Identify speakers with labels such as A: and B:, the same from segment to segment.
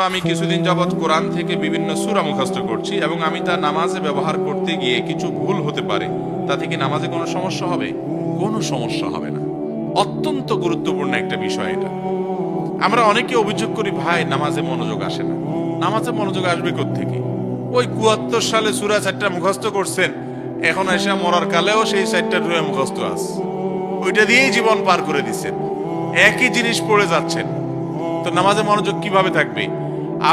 A: আমি কিছুদিন যাবৎ কোরআন থেকে বিভিন্ন সূরা মুখস্থ করছি এবং আমি তা নামাজে ব্যবহার করতে গিয়ে কিছু ভুল হতে পারে। তাতে কি নামাজে কোনো সমস্যা হবে? কোনো সমস্যা হবে না। অত্যন্ত গুরুত্বপূর্ণ একটা বিষয় এটা। আমরা অনেকে অভিযোগ করি, ভাই নামাজে মনোযোগ আসে না। নামাজে মনোযোগ আসবে কোত্থেকে? ওই ৭৪ সালে সূরা ৪টা মুখস্থ করছেন, এখন এসে মরার কালেও সেই ৪টা সূরা মুখস্থ আছে, ওইটা দিয়েই জীবন পার করে দিচ্ছেন, একই জিনিস পড়ে যাচ্ছেন। তো নামাজে মনোযোগ কিভাবে থাকবে?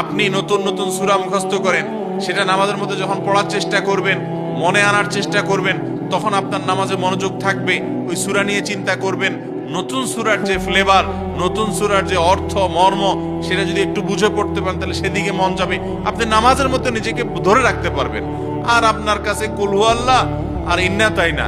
A: আপনি নতুন নতুন সূরা মুখস্থ করেন, সেটা নামাজের মধ্যে যখন পড়ার চেষ্টা করবেন, মনে আনার চেষ্টা করবেন, তখন আপনার নামাজে মনোযোগ থাকবে। ওই সূরা নিয়ে চিন্তা করবেন, নতুন সূরার যে ফ্লেভার, নতুন সূরার যে অর্থ মর্ম, সেটা যদি একটু বুঝে পড়তে পারেন তাহলে সেদিকে মন যাবে। আপনি নামাজের মধ্যে নিজেকে ধরে রাখতে পারবেন। আর আপনার কাছে কুল হু আল্লাহ আর ইন্না তাইনা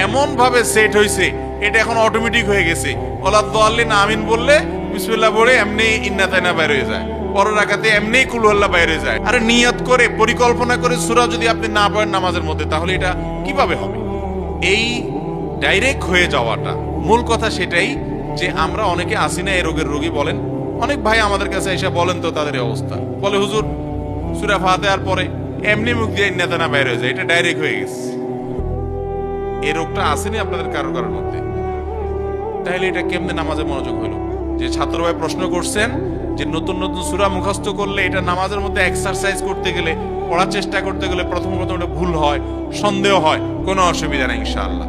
A: এমন ভাবে সেট হয়েছে, এটা এখন অটোমেটিক হয়ে গেছে। ওলা দোয়াল্লিন আমিন বললে বিসমিল্লাহ পড়ে এমনি ইন্না তাইনা বাইরে হয়ে যায়, পরের রাকাতে এমনি কুল হু আল্লাহ বাইরে যায়। আরে নিয়ত করে পরিকল্পনা করে সূরা যদি আপনি না পড়েন নামাজের মধ্যে, তাহলে এটা কিভাবে হবে? এই ডাইরেক্ট হয়ে যাওয়াটা মূল কথা সেটাই, যে আমরা অনেকে আসি না এই রোগের রোগী বলেন। অনেক ভাই আমাদের কাছে এসে বলেন তো তাদের এই অবস্থা, বলে হুজুর সূরা ফাতিহার পরে এমনি মুখ দিয়ে ইন্না তাইনা বাইরে হয়ে যায়, এটা ডাইরেক্ট হয়ে গেছে। এই রোগটা আসেনি আপনাদের কারোর কারোর মধ্যে? তাহলে এটা কেমনে নামাজে মনোযোগ হলো? যে ছাত্র ভাই প্রশ্ন করছেন যে নতুন নতুন সূরা মুখস্থ করলে এটা নামাজের মধ্যে এক্সারসাইজ করতে গেলে, পড়ার চেষ্টা করতে গেলে প্রথম প্রথম এটা ভুল হয়, সন্দেহ হয়, কোনো অসুবিধা নেই ইনশাআল্লাহ।